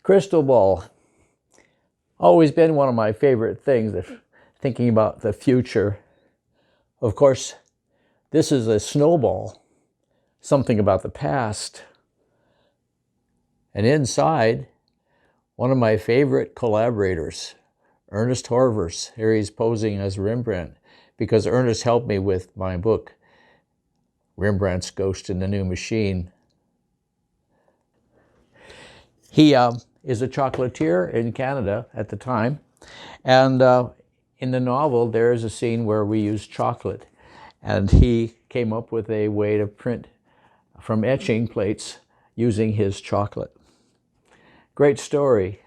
Crystal ball. Always been one of my favorite things, thinking about the future. Of course, this is a snowball, something about the past. And inside, one of my favorite collaborators, Ernest Horvers. Here he's posing as Rembrandt, because Ernest helped me with my book, Rembrandt's Ghost in the New Machine. He is a chocolatier in Canada at the time, and in the novel there is a scene where we use chocolate, and he came up with a way to print from etching plates using his chocolate. Great story.